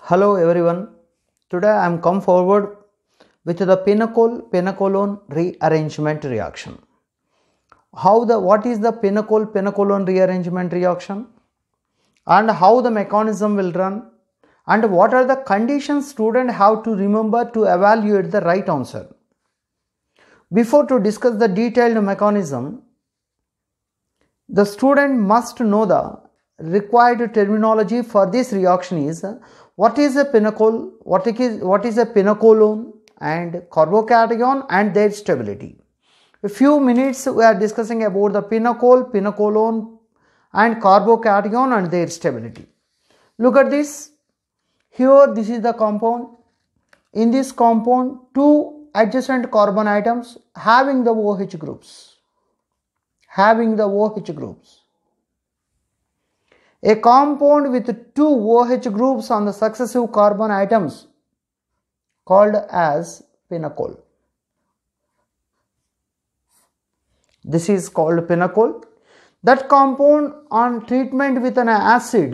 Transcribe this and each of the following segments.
Hello everyone. Today I am come forward with the pinacolone rearrangement reaction. What is the pinacolone rearrangement reaction and how the mechanism will run and what are the conditions student have to remember to evaluate the right answer. Before to discuss the detailed mechanism, the student must know the required terminology for this reaction is what is a pinacol, what is a pinacolone and carbocation and their stability. A few minutes we are discussing about the pinacol, pinacolone and carbocation and their stability. Look at this. Here this is the compound. In this compound, two adjacent carbon atoms having the OH groups. A compound with two OH groups on the successive carbon atoms called as pinacol. This is called pinacol. That compound on treatment with an acid,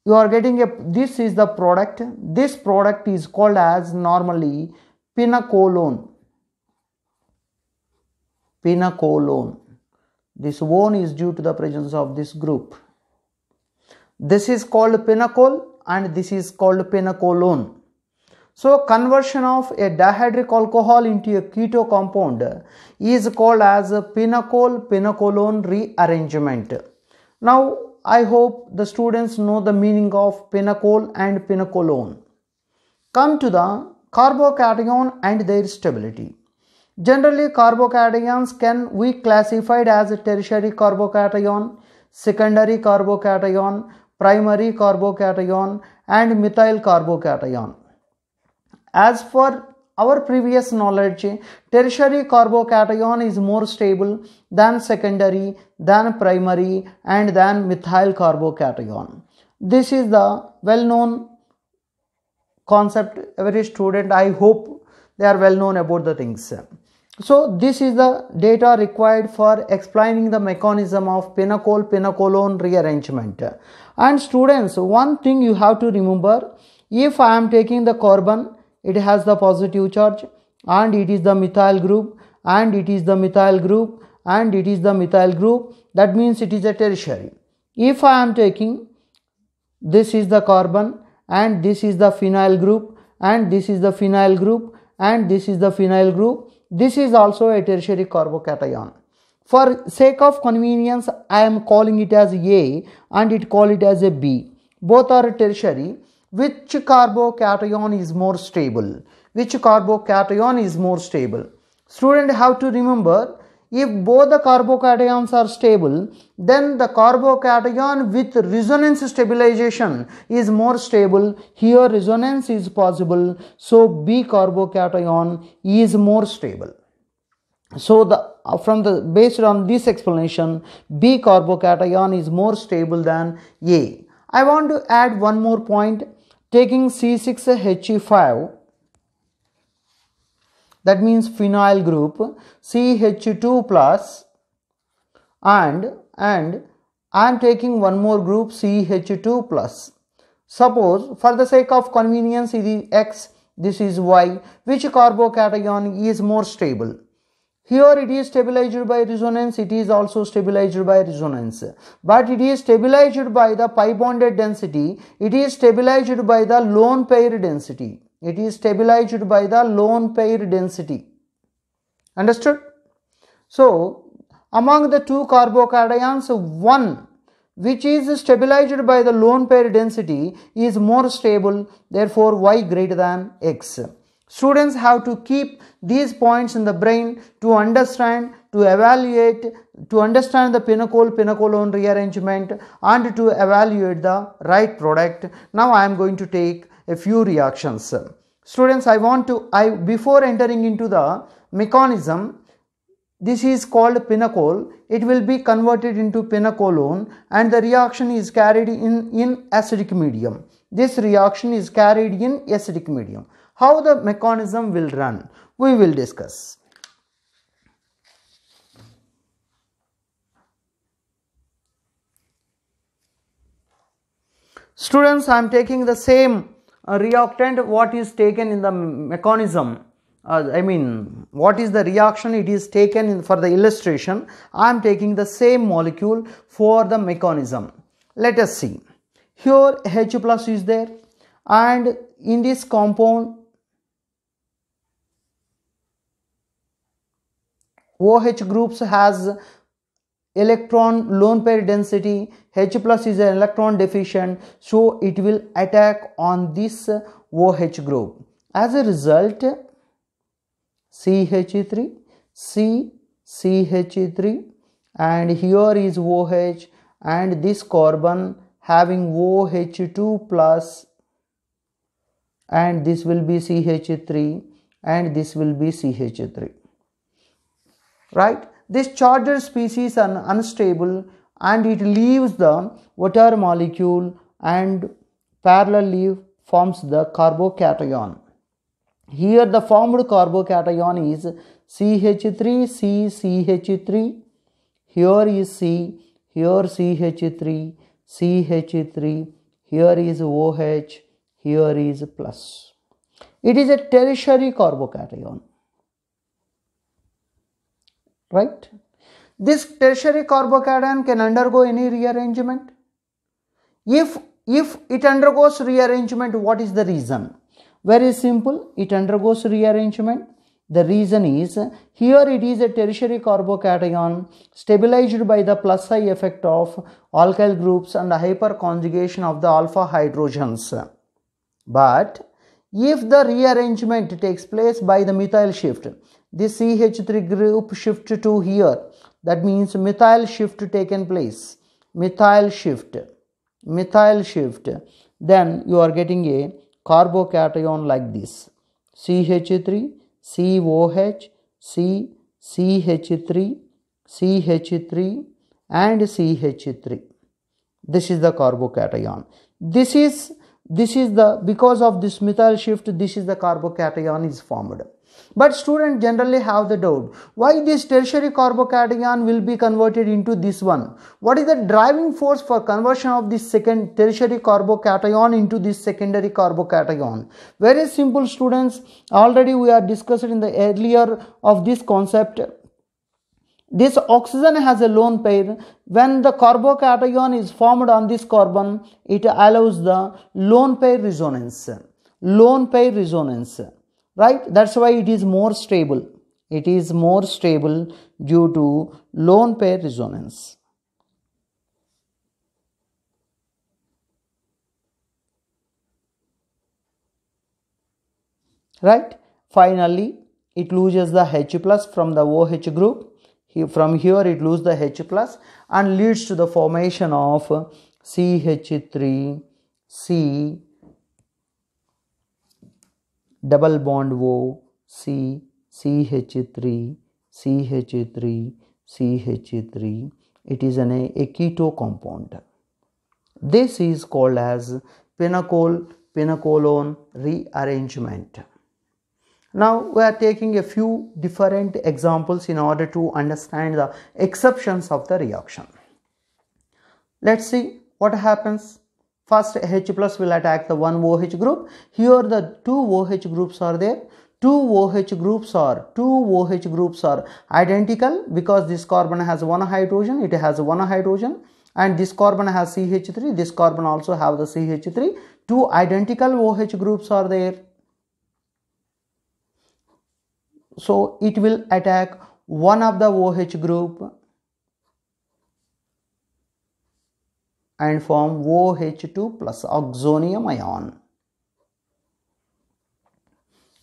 you are getting this is the product. This product is called as normally pinacolone. This one is due to the presence of this group. This is called pinacol and this is called pinacolone. So conversion of a dihydric alcohol into a keto compound is called as pinacol-pinacolone rearrangement. Now I hope the students know the meaning of pinacol and pinacolone. Come to the carbocation and their stability. Generally carbocations can be classified as a tertiary carbocation, secondary carbocation, primary carbocation and methyl carbocation. As for our previous knowledge, tertiary carbocation is more stable than secondary, than primary and than methyl carbocation. This is the well-known concept. Every student, I hope they are well known about the things. So this is the data required for explaining the mechanism of pinacol-pinacolone rearrangement. And students, one thing you have to remember, if I am taking the carbon, it has the positive charge and it is the methyl group and it is the methyl group and it is the methyl group, that means it is a tertiary. If I am taking this is the carbon and this is the phenyl group and this is the phenyl group and this is the phenyl group, this is also a tertiary carbocation. For sake of convenience, I am calling it as A and it call it as a B. Both are tertiary. Which carbocation is more stable? Student have to remember, if both the carbocations are stable, then the carbocation with resonance stabilization is more stable. Here resonance is possible, so B carbocation is more stable. So based on this explanation, B carbocation is more stable than A. I want to add one more point. Taking C6H5, that means phenyl group, CH2 plus and I am taking one more group CH2 plus. Suppose for the sake of convenience it is X, this is Y. Which carbocation is more stable? Here it is stabilized by resonance, it is also stabilized by resonance. But it is stabilized by the pi bonded density, it is stabilized by the lone pair density. Understood? So, among the two carbocations, one which is stabilized by the lone pair density is more stable, therefore Y greater than X. Students have to keep these points in the brain to understand, to evaluate, to understand the pinacol-pinacolone rearrangement and to evaluate the right product. Now I am going to take a few reactions. Students, before entering into the mechanism, this is called pinacol. It will be converted into pinacolone and the reaction is carried in acidic medium. This reaction is carried in acidic medium. How the mechanism will run, we will discuss. Students, I am taking the same reactant what is taken in the mechanism. What is the reaction it is taken for the illustration. I am taking the same molecule for the mechanism. Let us see. Here H plus is there, and in this compound OH groups has electron lone pair density. H plus is an electron deficient, so it will attack on this OH group. As a result, CH3, CH3, and here is OH, and this carbon having OH2 plus, and this will be CH3, and this will be CH3, right? This charged species are unstable, and it leaves the water molecule and parallelly forms the carbocation. Here the formed carbocation is CH3, CH3, here is C, here CH3, CH3, here is OH, here is plus. It is a tertiary carbocation, right? This tertiary carbocation can undergo any rearrangement. If it undergoes rearrangement, what is the reason? Very simple, it undergoes rearrangement. The reason is, here it is a tertiary carbocation stabilized by the plus I effect of alkyl groups and hyperconjugation of the alpha hydrogens. But if the rearrangement takes place by the methyl shift, this CH3 group shift to here, that means methyl shift taken place, methyl shift, then you are getting a carbocation like this, CH3, COH, CH3, CH3, and CH3. This is the carbocation. This is the, because of this methyl shift, this is the carbocation is formed. But students generally have the doubt, why this tertiary carbocation will be converted into this one? What is the driving force for conversion of this second tertiary carbocation into this secondary carbocation? Very simple, students. Already we are discussed in the earlier of this concept. This oxygen has a lone pair. When the carbocation is formed on this carbon, it allows the lone pair resonance. Right? That's why it is more stable. It is more stable due to lone pair resonance. Right? Finally, it loses the H plus from the OH group. From here it loses the H plus and leads to the formation of CH3, C, double bond O, C, CH3, CH3, CH3. It is a keto compound. This is called as pinacol-pinacolone rearrangement. Now we are taking a few different examples in order to understand the exceptions of the reaction. Let's see what happens. First, H plus will attack the one OH group. Here the two OH groups are there. Two OH groups are identical because this carbon has one hydrogen. It has one hydrogen, and this carbon has CH3. This carbon also have the CH3. Two identical OH groups are there. So it will attack one of the OH group and form OH2 plus oxonium ion.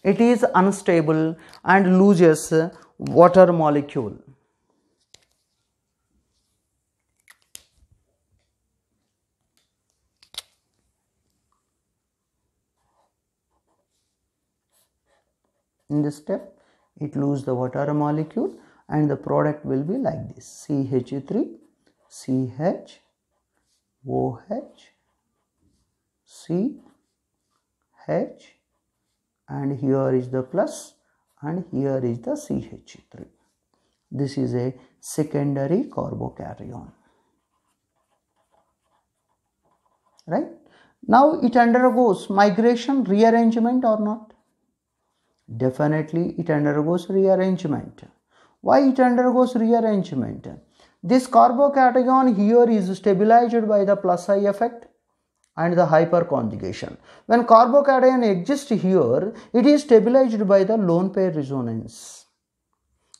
It is unstable and loses water molecule. In this step, it loses the water molecule and the product will be like this: CH3, CH, OH, C, H, and here is the plus and here is the CH3. This is a secondary carbocation, right? Now it undergoes migration, rearrangement or not? Definitely it undergoes rearrangement. Why it undergoes rearrangement? This carbocation here is stabilized by the plus I effect and the hyperconjugation. When carbocation exists here, it is stabilized by the lone pair resonance.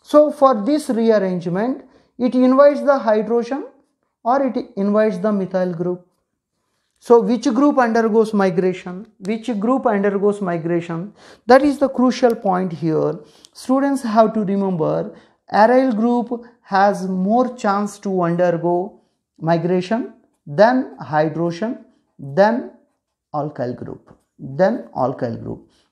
So for this rearrangement, it invites the hydrogen or it invites the methyl group. So which group undergoes migration? Which group undergoes migration? That is the crucial point here. Students have to remember aryl group has more chance to undergo migration than hydrogen, than alkyl group.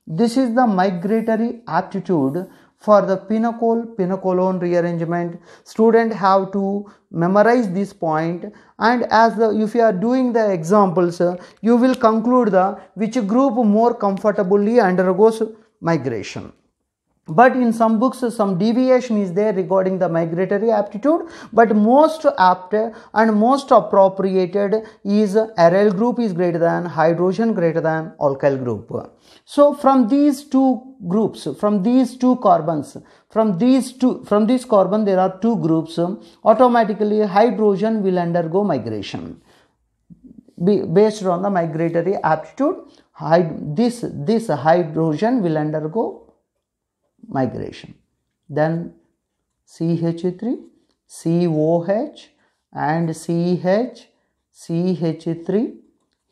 This is the migratory aptitude for the pinacol-pinacolone rearrangement. Students have to memorize this point, and if you are doing the examples, you will conclude which group more comfortably undergoes migration. But in some books, some deviation is there regarding the migratory aptitude, but most apt and most appropriated is aryl group is greater than, hydrogen greater than alkyl group. So from these two groups, from these carbon there are two groups, automatically hydrogen will undergo migration based on the migratory aptitude. This hydrogen will undergo migration. Then CH3, COH and CH, CH3,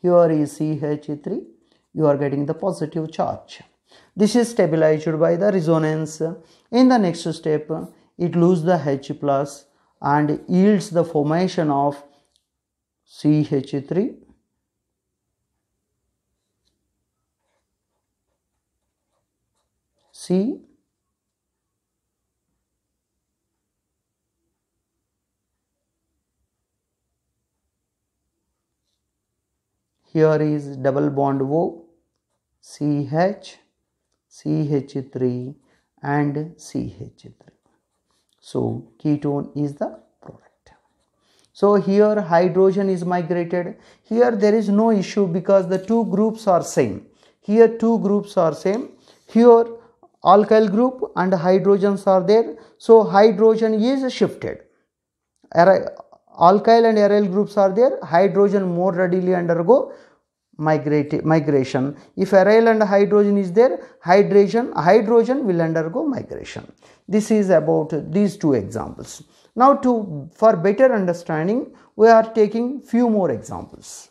here is CH3, you are getting the positive charge. This is stabilized by the resonance. In the next step, it loses the H plus and yields the formation of CH3, C, here is double bond O, CH, CH3 and CH3. So ketone is the product. So here hydrogen is migrated. Here there is no issue because the two groups are same. Here two groups are same. Here alkyl group and hydrogens are there. So hydrogen is shifted. Alkyl and aryl groups are there. Hydrogen more readily undergo migration. If aryl and hydrogen is there, hydrogen will undergo migration. This is about these two examples. Now for better understanding, we are taking few more examples.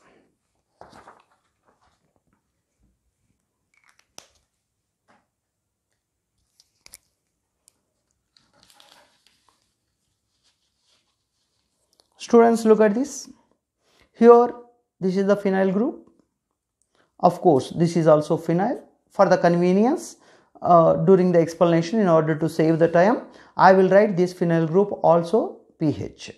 Students, look at this. Here this is the phenyl group. Of course, this is also phenyl. For the convenience during the explanation, in order to save the time, I will write this phenyl group also PH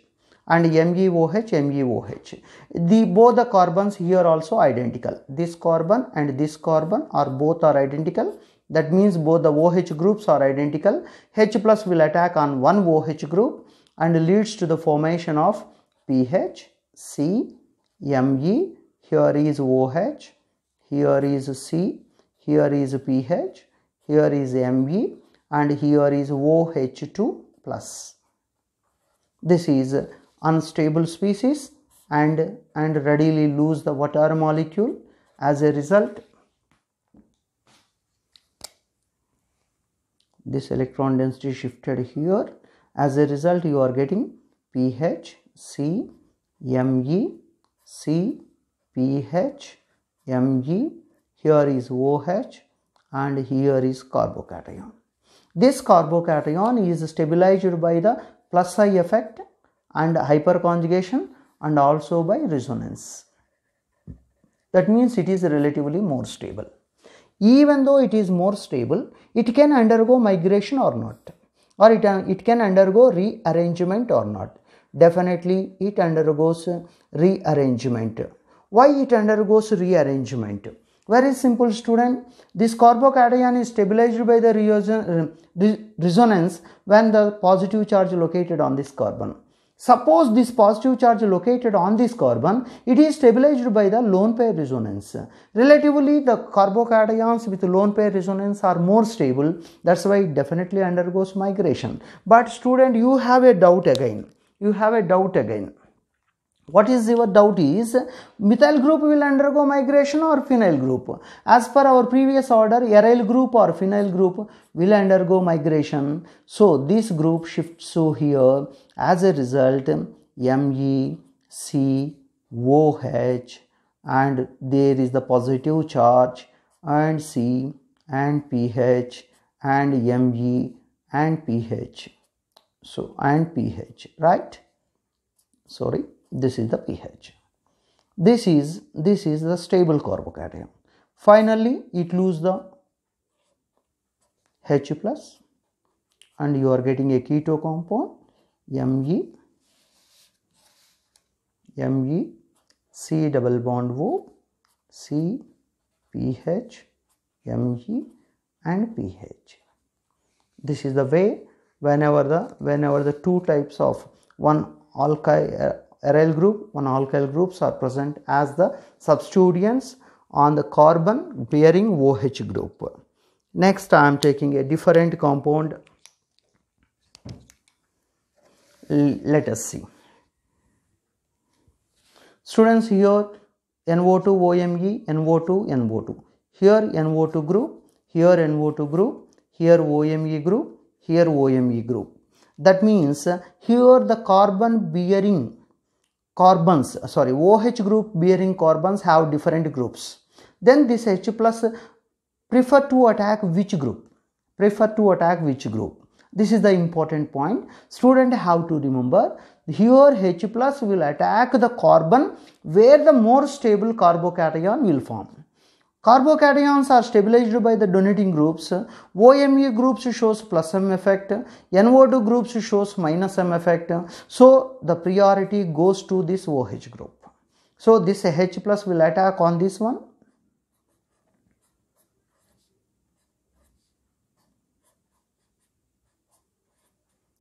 and MEOH, MEOH. Both the carbons here also identical. This carbon and this carbon both are identical. That means both the OH groups are identical. H plus will attack on one OH group and leads to the formation of PH, C, Me. Here is OH. Here is C, here is PH, here is Me, and here is OH2 plus. This is unstable species and readily lose the water molecule. As a result, this electron density shifted here. As a result, you are getting PH, C, Me, C, PH, Me, here is OH and here is carbocation. This carbocation is stabilized by the plus I effect and hyperconjugation and also by resonance. That means it is relatively more stable. Even though it is more stable, it can undergo migration or not, or it can undergo rearrangement or not. Definitely it undergoes rearrangement. Why it undergoes rearrangement? Very simple, student. This carbocation is stabilized by the resonance when the positive charge located on this carbon. Suppose this positive charge located on this carbon, it is stabilized by the lone pair resonance. Relatively, the carbocations with lone pair resonance are more stable. That's why it definitely undergoes migration. But student, you have a doubt again. What is your doubt is, methyl group will undergo migration or phenyl group? As per our previous order, aryl group or phenyl group will undergo migration. So this group shifts to here. As a result, Me, C, OH, and there is the positive charge, and C and pH and Me and pH. So and pH, right? Sorry, this is the pH. This is the stable carbocation. Finally, it loses the H plus, and you are getting a keto compound Me, C double bond O, C, pH, Me and pH. This is the way whenever the two types of one alkyl aryl group, one alkyl groups are present as the substituents on the carbon bearing OH group. Next, I am taking a different compound. Let us see. Students, here NO2 OMe, NO2, NO2. Here NO2 group, here NO2 group, here OMe group, here OMe group. That means here the OH group bearing carbons have different groups. Then this H plus prefer to attack which group? This is the important point. Student have to remember, here H plus will attack the carbon where the more stable carbocation will form. Carbocations are stabilized by the donating groups. OMe groups shows plus M effect, NO2 groups shows minus M effect. So the priority goes to this OH group. So this H plus will attack on this one.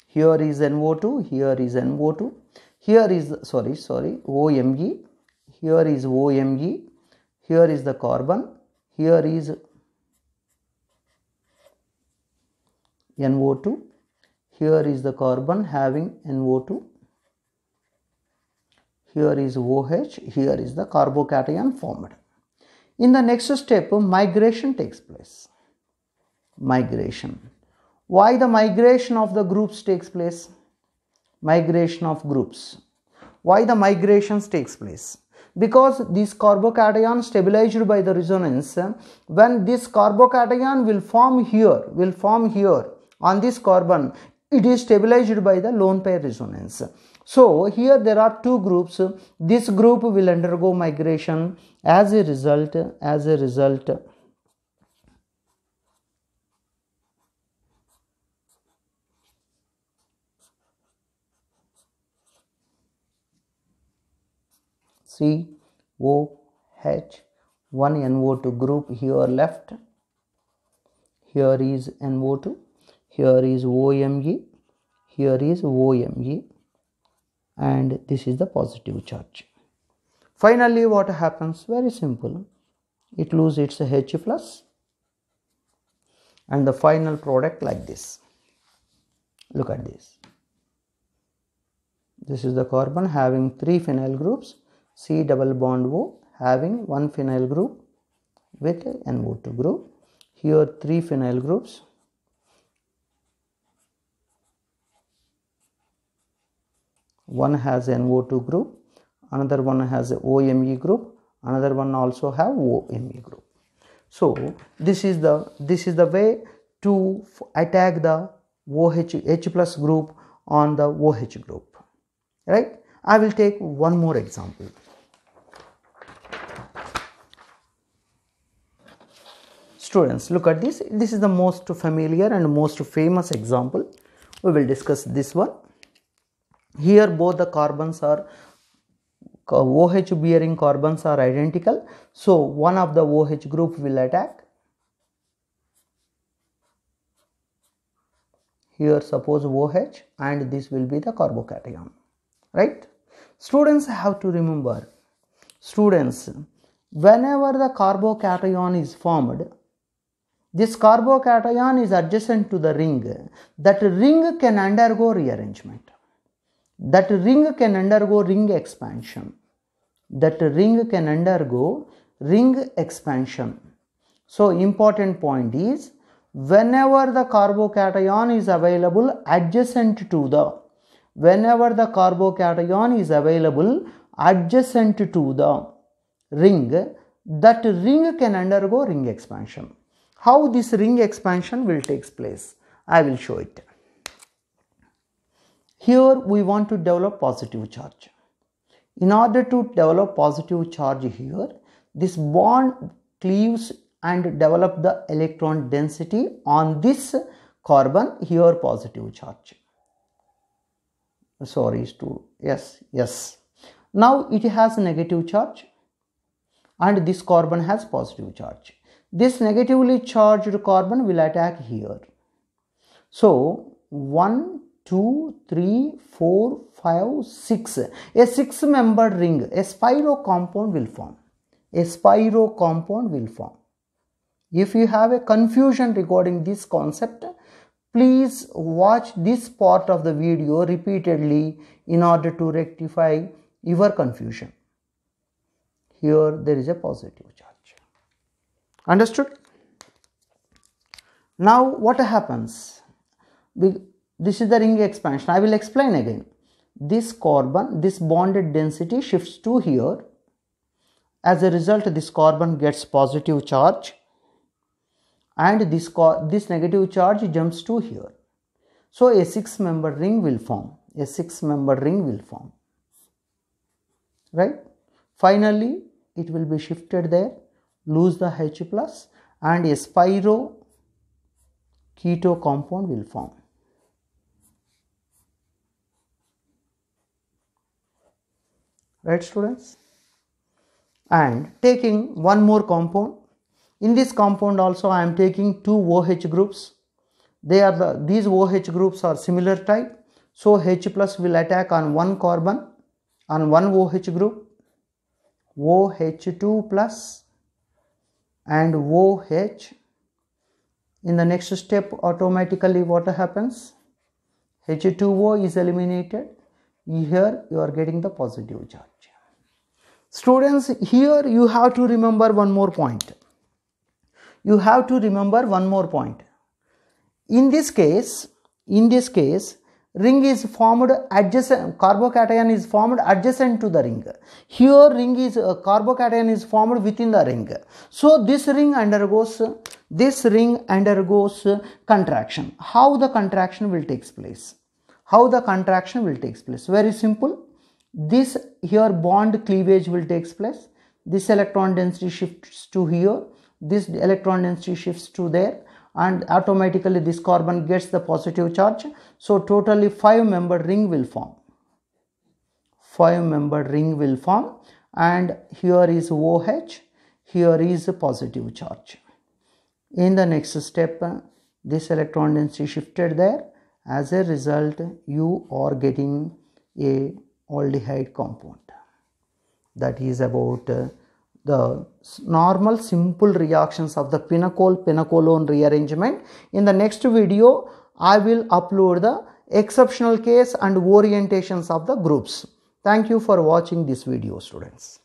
Here is NO2, here is NO2, here is OMe, here is OMe, here is the carbon, here is NO2, here is the carbon having NO2, here is OH, here is the carbocation formed. In the next step, migration takes place. Migration. Why the migration of the groups takes place? Migration of groups. Why the migrations takes place? Because this carbocation stabilized by the resonance, when this carbocation will form here on this carbon, it is stabilized by the lone pair resonance. So here there are two groups. This group will undergo migration. As a result, C, O, H, one NO2 group here left, here is NO2, here is OMe, here is OMe, and this is the positive charge. Finally, what happens? Very simple. It loses its H plus, and the final product like this. Look at this. This is the carbon having 3 phenyl groups, C double bond O having 1 phenyl group with NO2 group. Here 3 phenyl groups. One has NO2 group, another one has OMe group, another one also have OMe group. So this is the way to attack the H plus group on the OH group, right? I will take one more example. Students, look at this. This is the most familiar and most famous example. We will discuss this one. Here both the carbons are OH bearing carbons are identical. So one of the OH group will attack. Here suppose OH, and this will be the carbocation. right? Students have to remember, students, whenever the carbocation is formed, this carbocation is adjacent to the ring, that ring can undergo rearrangement, that ring can undergo ring expansion, that ring can undergo ring expansion. So important point is, whenever the carbocation is available adjacent to the, whenever the carbocation is available adjacent to the ring, that ring can undergo ring expansion. How this ring expansion will take place? I will show it. Here we want to develop positive charge. In order to develop positive charge here, this bond cleaves and develop the electron density on this carbon, here positive charge. Sorry, yes. Now it has negative charge and this carbon has positive charge. This negatively charged carbon will attack here. So 1, 2, 3, 4, 5, 6. A 6-membered ring, a spiro compound will form. A spiro compound will form. If you have a confusion regarding this concept, please watch this part of the video repeatedly in order to rectify your confusion. Here there is a positive charge. Understood? Now what happens? This is the ring expansion. I will explain again. This carbon, this bonded density shifts to here. As a result, this carbon gets positive charge and this negative charge jumps to here. So a 6-membered ring will form. A 6-membered ring will form. Right? Finally, it will be shifted there, lose the H plus, and a spiro keto compound will form. Right, students? And taking one more compound. In this compound also I am taking 2 OH groups. These OH groups are similar type. So H plus will attack on one carbon, on one OH group, OH2 plus and OH. In the next step, automatically what happens? H2O is eliminated. Here you are getting the positive charge. Students, here you have to remember one more point. You have to remember one more point. In this case, ring is formed adjacent, carbocation is formed adjacent to the ring. Here carbocation is formed within the ring. So this ring undergoes contraction. How the contraction will take place? How the contraction will take place? Very simple. This here bond cleavage will take place. This electron density shifts to here. This electron density shifts to there, and automatically this carbon gets the positive charge. So totally 5-membered ring will form. 5-membered ring will form, and here is OH, here is a positive charge. In the next step, this electron density shifted there. As a result, you are getting a aldehyde compound. That is about the normal simple reactions of the pinacol-pinacolone rearrangement. In the next video, I will upload the exceptional case and orientations of the groups. Thank you for watching this video, students.